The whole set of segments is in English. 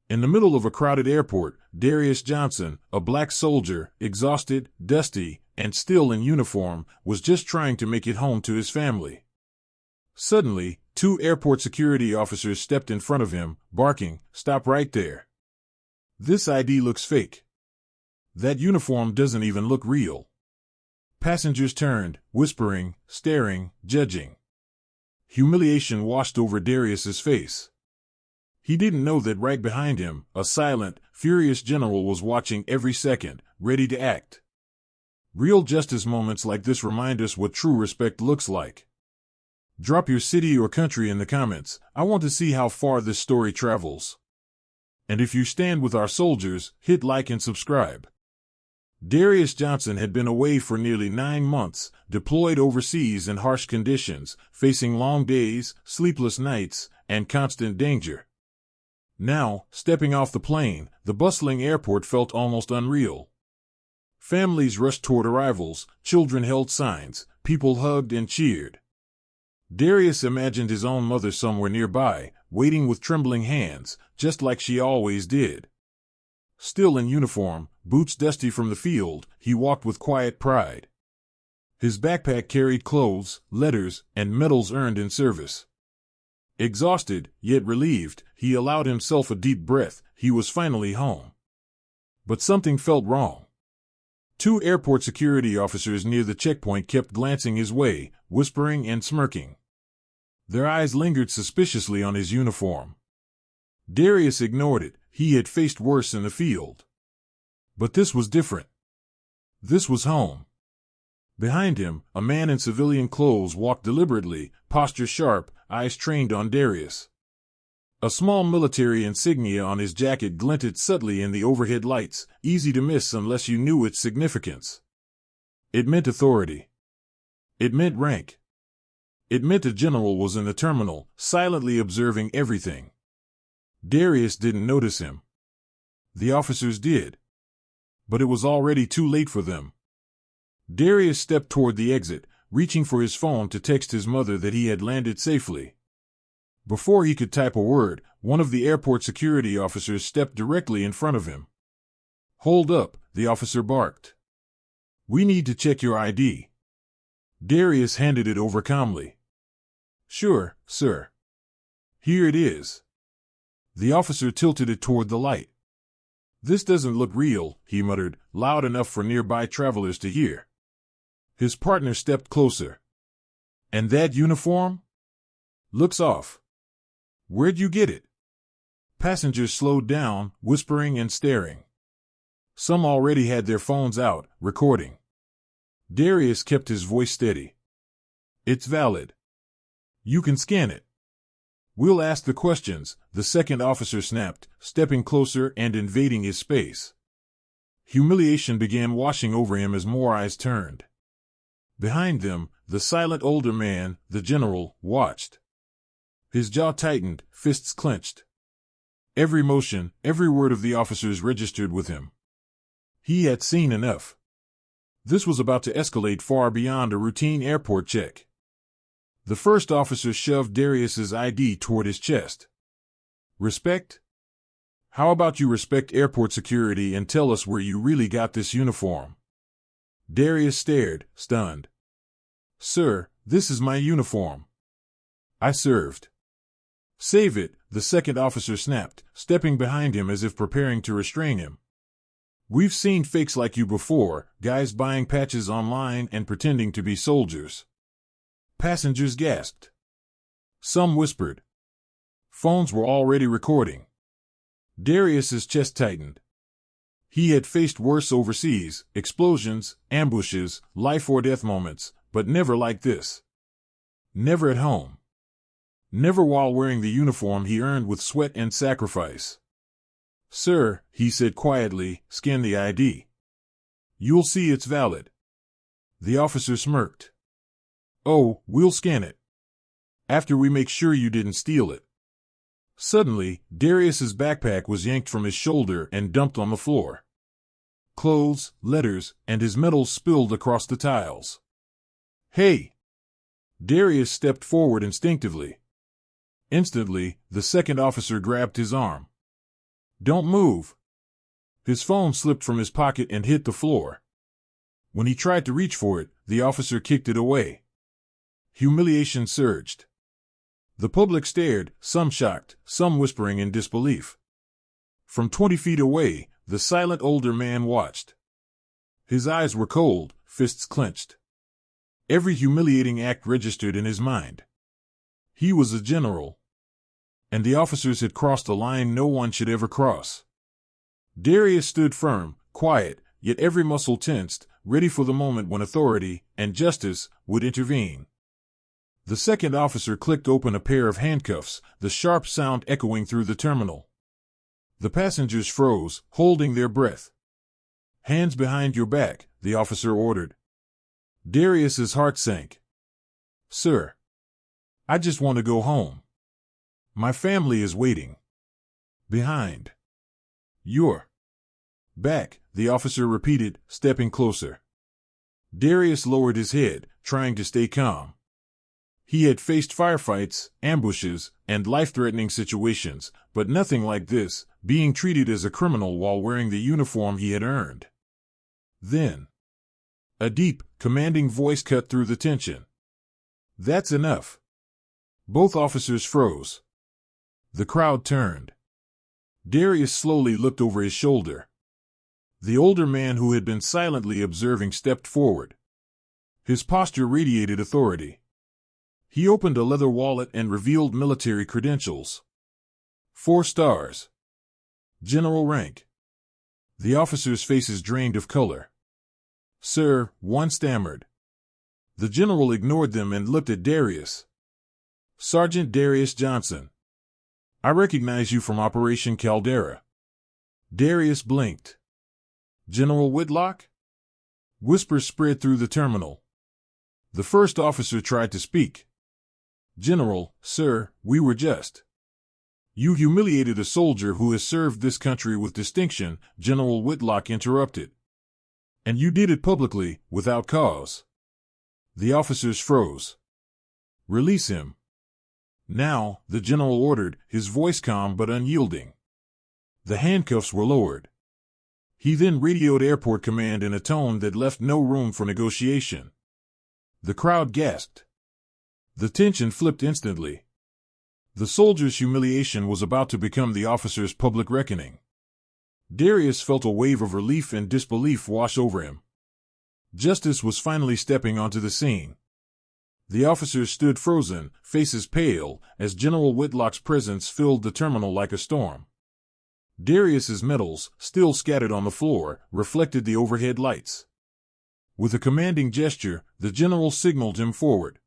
In the middle of a crowded airport, Darius Johnson, a black soldier, exhausted, dusty, and still in uniform, was just trying to make it home to his family. Suddenly, two airport security officers stepped in front of him, barking, "Stop right there. This ID looks fake. That uniform doesn't even look real." Passengers turned, whispering, staring, judging. Humiliation washed over Darius's face. He didn't know that right behind him, a silent, furious general was watching every second, ready to act. Real justice moments like this remind us what true respect looks like. Drop your city or country in the comments. I want to see how far this story travels. And if you stand with our soldiers, hit like and subscribe. Darius Johnson had been away for nearly 9 months, deployed overseas in harsh conditions, facing long days, sleepless nights, and constant danger. Now, stepping off the plane, the bustling airport felt almost unreal. Families rushed toward arrivals, children held signs, people hugged and cheered. Darius imagined his own mother somewhere nearby, waiting with trembling hands, just like she always did. Still in uniform, boots dusty from the field, he walked with quiet pride. His backpack carried clothes, letters, and medals earned in service. Exhausted, yet relieved, he allowed himself a deep breath. He was finally home. But something felt wrong. Two airport security officers near the checkpoint kept glancing his way, whispering and smirking. Their eyes lingered suspiciously on his uniform. Darius ignored it. He had faced worse in the field. But this was different. This was home. Behind him, a man in civilian clothes walked deliberately, posture sharp, eyes trained on Darius. A small military insignia on his jacket glinted subtly in the overhead lights, easy to miss unless you knew its significance. It meant authority. It meant rank. It meant a general was in the terminal, silently observing everything. Darius didn't notice him. The officers did. But it was already too late for them. Darius stepped toward the exit, reaching for his phone to text his mother that he had landed safely. Before he could type a word, one of the airport security officers stepped directly in front of him. "Hold up," the officer barked. "We need to check your ID." Darius handed it over calmly. "Sure, sir. Here it is." The officer tilted it toward the light. "This doesn't look real," he muttered, loud enough for nearby travelers to hear. His partner stepped closer. "And that uniform? Looks off. Where'd you get it?" Passengers slowed down, whispering and staring. Some already had their phones out, recording. Darius kept his voice steady. "It's valid. You can scan it." "We'll ask the questions," the second officer snapped, stepping closer and invading his space. Humiliation began washing over him as more eyes turned. Behind them, the silent older man, the general, watched. His jaw tightened, fists clenched. Every motion, every word of the officers registered with him. He had seen enough. This was about to escalate far beyond a routine airport check. The first officer shoved Darius's ID toward his chest. "Respect? How about you respect airport security and tell us where you really got this uniform?" Darius stared, stunned. "Sir, this is my uniform. I served." "Save it," the second officer snapped, stepping behind him as if preparing to restrain him. "We've seen fakes like you before, guys buying patches online and pretending to be soldiers." Passengers gasped. Some whispered. Phones were already recording. Darius's chest tightened. He had faced worse overseas, explosions, ambushes, life-or-death moments, but never like this. Never at home. Never while wearing the uniform he earned with sweat and sacrifice. "Sir," he said quietly, "scan the ID. You'll see it's valid." The officer smirked. "Oh, we'll scan it. After we make sure you didn't steal it." Suddenly, Darius's backpack was yanked from his shoulder and dumped on the floor. Clothes, letters, and his medals spilled across the tiles. "Hey!" Darius stepped forward instinctively. Instantly, the second officer grabbed his arm. Don't move. His phone slipped from his pocket and hit the floor. When he tried to reach for it, the officer kicked it away. Humiliation surged. The public stared, some shocked, some whispering in disbelief. From 20 feet away, the silent older man watched. His eyes were cold, fists clenched. Every humiliating act registered in his mind. He was a general. And the officers had crossed a line no one should ever cross. Darius stood firm, quiet, yet every muscle tensed, ready for the moment when authority and justice would intervene. The second officer clicked open a pair of handcuffs, the sharp sound echoing through the terminal. The passengers froze, holding their breath. Hands behind your back, the officer ordered. Darius's heart sank. Sir, I just want to go home. My family is waiting. Behind your back, the officer repeated, stepping closer. Darius lowered his head, trying to stay calm. He had faced firefights, ambushes, and life-threatening situations, but nothing like this, being treated as a criminal while wearing the uniform he had earned. Then, a deep, commanding voice cut through the tension. That's enough. Both officers froze. The crowd turned. Darius slowly looked over his shoulder. The older man who had been silently observing stepped forward. His posture radiated authority. He opened a leather wallet and revealed military credentials. 4 stars. General rank. The officers' faces drained of color. Sir, one stammered. The general ignored them and looked at Darius. Sergeant Darius Johnson. I recognize you from Operation Caldera. Darius blinked. General Whitlock? Whispers spread through the terminal. The first officer tried to speak. General, sir, we were just. You humiliated a soldier who has served this country with distinction, General Whitlock interrupted. And you did it publicly, without cause. The officers froze. Release him. Now, the general ordered, his voice calm but unyielding. The handcuffs were lowered. He then radioed airport command in a tone that left no room for negotiation. The crowd gasped. The tension flipped instantly. The soldier's humiliation was about to become the officer's public reckoning. Darius felt a wave of relief and disbelief wash over him. Justice was finally stepping onto the scene. The officers stood frozen, faces pale, as General Whitlock's presence filled the terminal like a storm. Darius's medals, still scattered on the floor, reflected the overhead lights. With a commanding gesture, the general signaled him forward.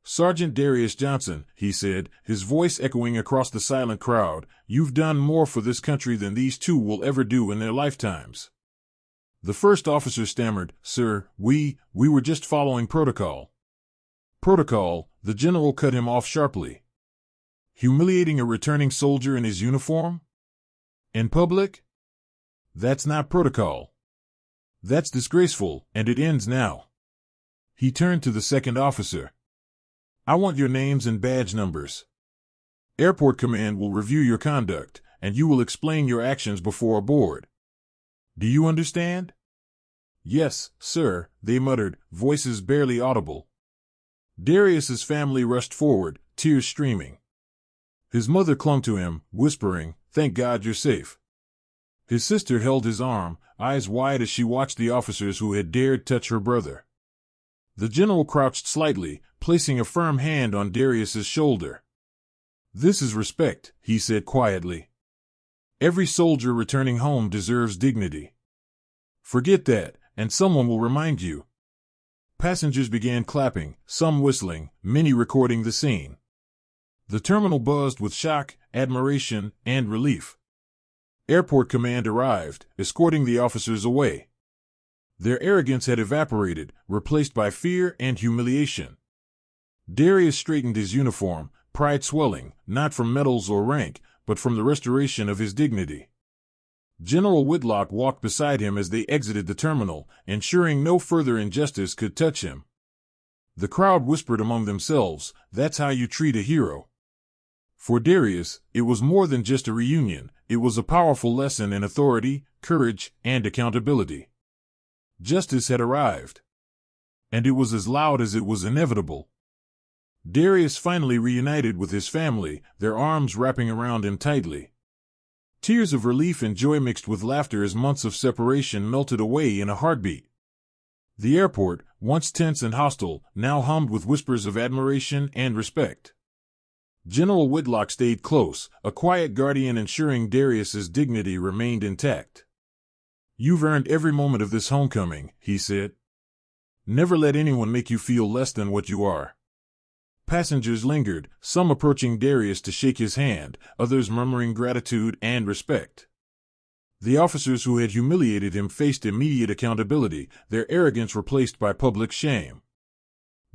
Sergeant Darius Johnson, he said, his voice echoing across the silent crowd, you've done more for this country than these two will ever do in their lifetimes. The first officer stammered, Sir, we were just following protocol. Protocol, the general cut him off sharply. Humiliating a returning soldier in his uniform? In public? That's not protocol. That's disgraceful, and it ends now. He turned to the second officer. I want your names and badge numbers. Airport command will review your conduct, and you will explain your actions before a board. Do you understand? Yes, sir, they muttered, voices barely audible. Darius's family rushed forward, tears streaming. His mother clung to him, whispering, Thank God you're safe. His sister held his arm, eyes wide as she watched the officers who had dared touch her brother. The general crouched slightly, placing a firm hand on Darius's shoulder. This is respect, he said quietly. Every soldier returning home deserves dignity. Forget that, and someone will remind you. Passengers began clapping, some whistling, many recording the scene. The terminal buzzed with shock, admiration, and relief. Airport command arrived, escorting the officers away. Their arrogance had evaporated, replaced by fear and humiliation. Darius straightened his uniform, pride swelling, not from medals or rank, but from the restoration of his dignity. General Whitlock walked beside him as they exited the terminal, ensuring no further injustice could touch him. The crowd whispered among themselves, That's how you treat a hero. For Darius, it was more than just a reunion, It was a powerful lesson in authority, courage, and accountability. Justice had arrived. And it was as loud as it was inevitable. Darius finally reunited with his family, their arms wrapping around him tightly. Tears of relief and joy mixed with laughter as months of separation melted away in a heartbeat. The airport, once tense and hostile, now hummed with whispers of admiration and respect. General Whitlock stayed close, a quiet guardian ensuring Darius's dignity remained intact. "You've earned every moment of this homecoming," he said. "Never let anyone make you feel less than what you are." Passengers lingered, some approaching Darius to shake his hand, others murmuring gratitude and respect. The officers who had humiliated him faced immediate accountability, their arrogance replaced by public shame.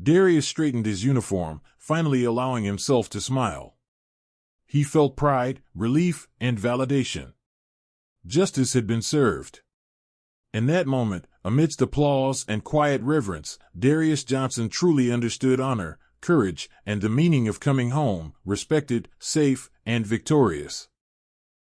Darius straightened his uniform, finally allowing himself to smile. He felt pride, relief, and validation. Justice had been served. In that moment, amidst applause and quiet reverence, Darius Johnson truly understood honor, courage, and the meaning of coming home, respected, safe, and victorious.